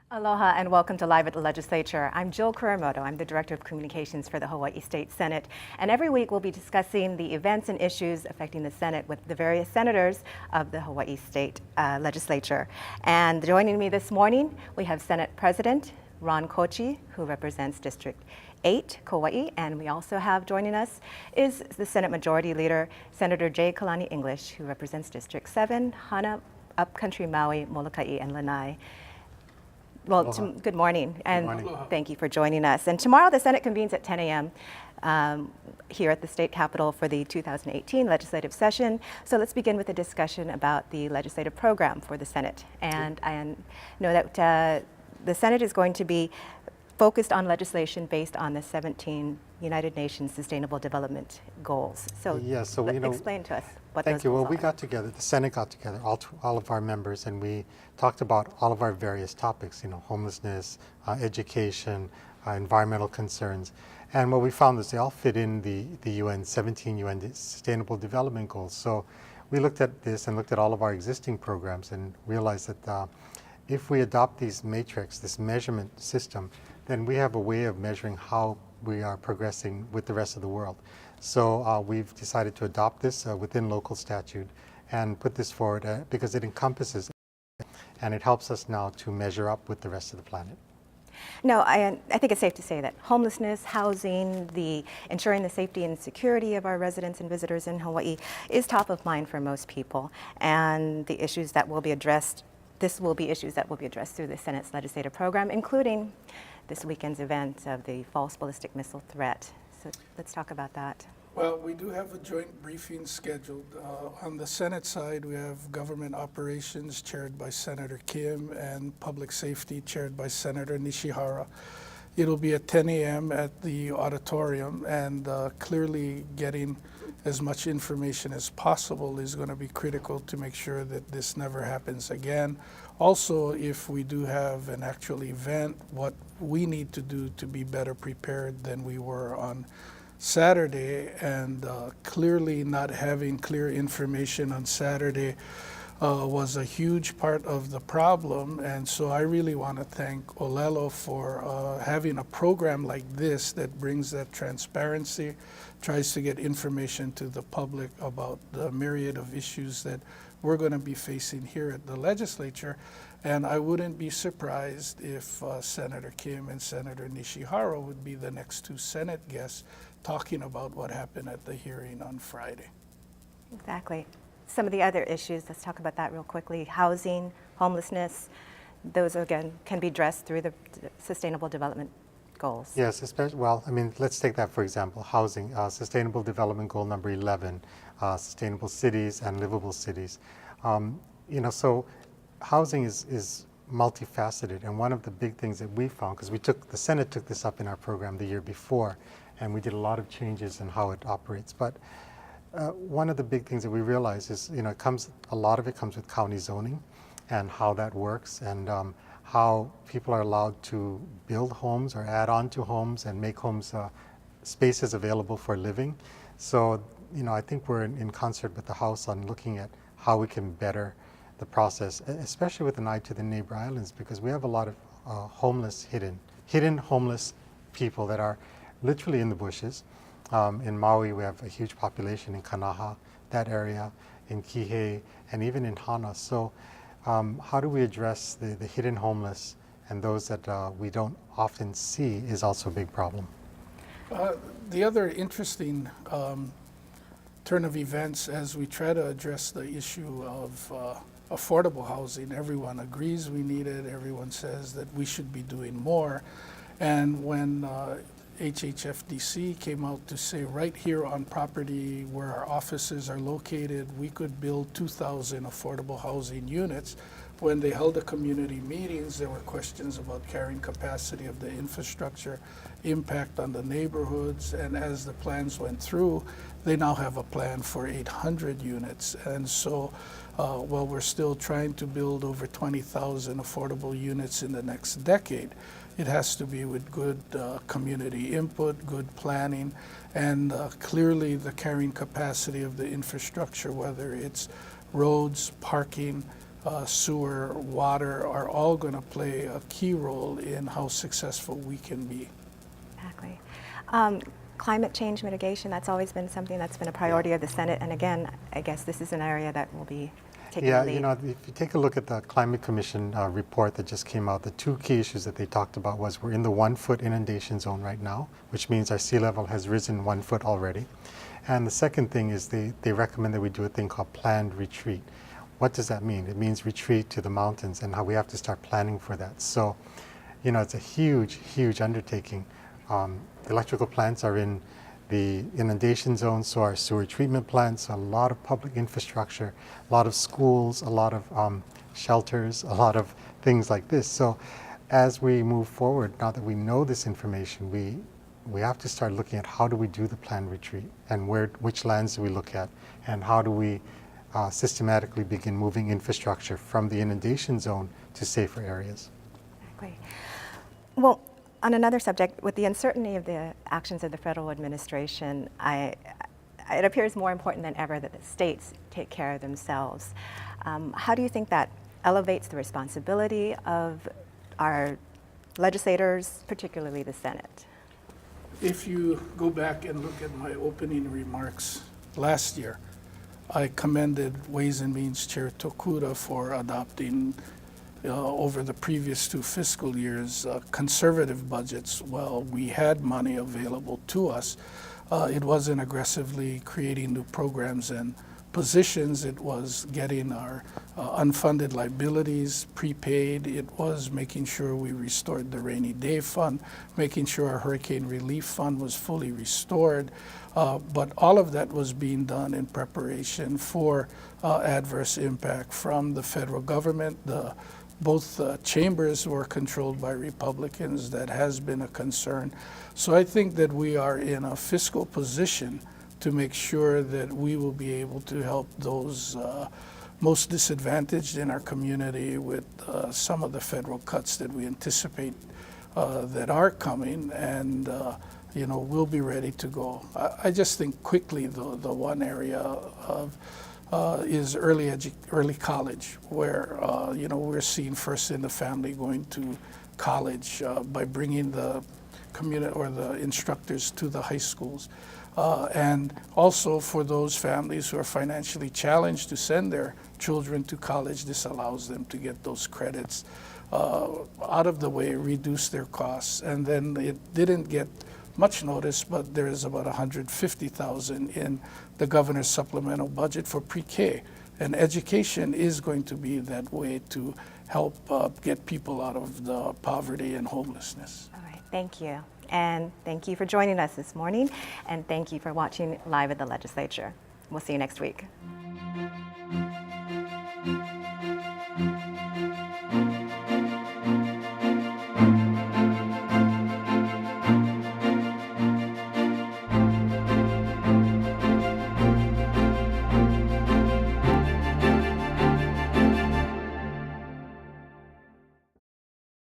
Aloha and welcome to Live at the Legislature. I'm Jill Kuramoto. I'm the Director of Communications for the Hawaii State Senate. And every week we'll be discussing the events and issues affecting the Senate with the various senators of the Hawaii State Legislature. And joining me this morning, we have Senate President Ron Kochi, who represents District 8, Kauai, and we also have joining us is the Senate Majority Leader, Senator Jay Kalani English, who represents District 7, Hana, Upcountry Maui, Molokai, and Lanai. Well, good morning, and thank you for joining us. And tomorrow the Senate convenes at 10 a.m. Here at the State Capitol for the 2018 legislative session. So let's begin with a discussion about the legislative program for the Senate. And I know that the Senate is going to be focused on legislation based on the 17 United Nations Sustainable Development Goals. So, yes, so explain to us what thank those you. goals Well, we are. got together, the Senate got together, all of our members, and we talked about all of our various topics, homelessness, education, environmental concerns. And what we found is they all fit in the UN, 17 UN Sustainable Development Goals. So we looked at this and looked at all of our existing programs and realized that if we adopt these matrix, this measurement system, then we have a way of measuring how we are progressing with the rest of the world. So we've decided to adopt this within local statute and put this forward because it encompasses and it helps us now to measure up with the rest of the planet. No, I think it's safe to say that homelessness, housing, ensuring the safety and security of our residents and visitors in Hawaii is top of mind for most people. And the issues that will be addressed, this will be issues that will be addressed through the Senate's legislative program, including this weekend's event of the false ballistic missile threat. So let's talk about that. Well, we do have a joint briefing scheduled. On the Senate side, we have government operations chaired by Senator Kim and public safety chaired by Senator Nishihara. It'll be at 10 a.m. at the auditorium, and clearly getting as much information as possible is going to be critical to make sure that this never happens again. Also, if we do have an actual event, what we need to do to be better prepared than we were on Saturday, and clearly not having clear information on Saturday was a huge part of the problem. And so I really want to thank Olelo for having a program like this that brings that transparency, tries to get information to the public about the myriad of issues that we're going to be facing here at the legislature. And I wouldn't be surprised if Senator Kim and Senator Nishihara would be the next two Senate guests talking about what happened at the hearing on Friday. Exactly. Some of the other issues, let's talk about that real quickly. Housing, homelessness, those again can be addressed through the Sustainable Development Goals. Yes, especially, well, I mean, let's take that for example, housing, Sustainable Development Goal number 11, sustainable cities and livable cities. So housing is multifaceted, and one of the big things that we found, because the Senate took this up in our program the year before, and we did a lot of changes in how it operates. But one of the big things that we realized is, a lot of it comes with county zoning and how that works, and how people are allowed to build homes or add on to homes and make homes spaces available for living. So, I think we're in concert with the House on looking at how we can better the process, especially with an eye to the neighbor islands, because we have a lot of hidden homeless people that are literally in the bushes. In Maui, we have a huge population in Kanaha, that area, in Kihei, and even in Hana. So how do we address the hidden homeless and those that we don't often see is also a big problem. The other interesting turn of events as we try to address the issue of affordable housing, everyone agrees we need it, everyone says that we should be doing more. And when HHFDC came out to say right here on property where our offices are located, we could build 2,000 affordable housing units. when they held the community meetings, there were questions about carrying capacity of the infrastructure, impact on the neighborhoods, and as the plans went through, they now have a plan for 800 units. And so while we're still trying to build over 20,000 affordable units in the next decade, it has to be with good community input, good planning, and clearly the carrying capacity of the infrastructure, whether it's roads, parking, sewer, water, are all going to play a key role in how successful we can be. Exactly. Climate change mitigation, that's always been something that's been a priority of the Senate. And again, I guess this is an area that will be taking the lead. You know, if you take a look at the Climate Commission report that just came out, the two key issues that they talked about was we're in the 1 foot inundation zone right now, which means our sea level has risen 1 foot already. And the second thing is they recommend that we do a thing called planned retreat. What does that mean? It means retreat to the mountains, and how we have to start planning for that. So, you know, it's a huge, huge undertaking. The electrical plants are in the inundation zone, so are sewer treatment plants, a lot of public infrastructure, a lot of schools, a lot of shelters, a lot of things like this. So as we move forward, now that we know this information, we have to start looking at how do we do the planned retreat, and which lands do we look at, and how do we systematically begin moving infrastructure from the inundation zone to safer areas. Exactly. Well, on another subject, with the uncertainty of the actions of the federal administration, it appears more important than ever that the states take care of themselves. How do you think that elevates the responsibility of our legislators, particularly the Senate? If you go back and look at my opening remarks last year, I commended Ways and Means Chair Tokuda for adopting over the previous 2 fiscal years conservative budgets. Well, we had money available to us. It wasn't aggressively creating new programs and positions. It was getting our unfunded liabilities prepaid. It was making sure we restored the rainy day fund, making sure our hurricane relief fund was fully restored. But all of that was being done in preparation for adverse impact from the federal government. Both chambers were controlled by Republicans. That has been a concern. So I think that we are in a fiscal position to make sure that we will be able to help those most disadvantaged in our community with some of the federal cuts that we anticipate that are coming, and you know, we'll be ready to go. I just think quickly the one area of is early college, where you know, we're seeing first in the family going to college by bringing the community or the instructors to the high schools, and also for those families who are financially challenged to send their children to college, this allows them to get those credits out of the way, reduce their costs. And then it didn't get much notice, but there is about $150,000 in the governor's supplemental budget for pre-K. And education is going to be that way to help get people out of the poverty and homelessness. All right, thank you. And thank you for joining us this morning, and thank you for watching Live at the Legislature. We'll see you next week.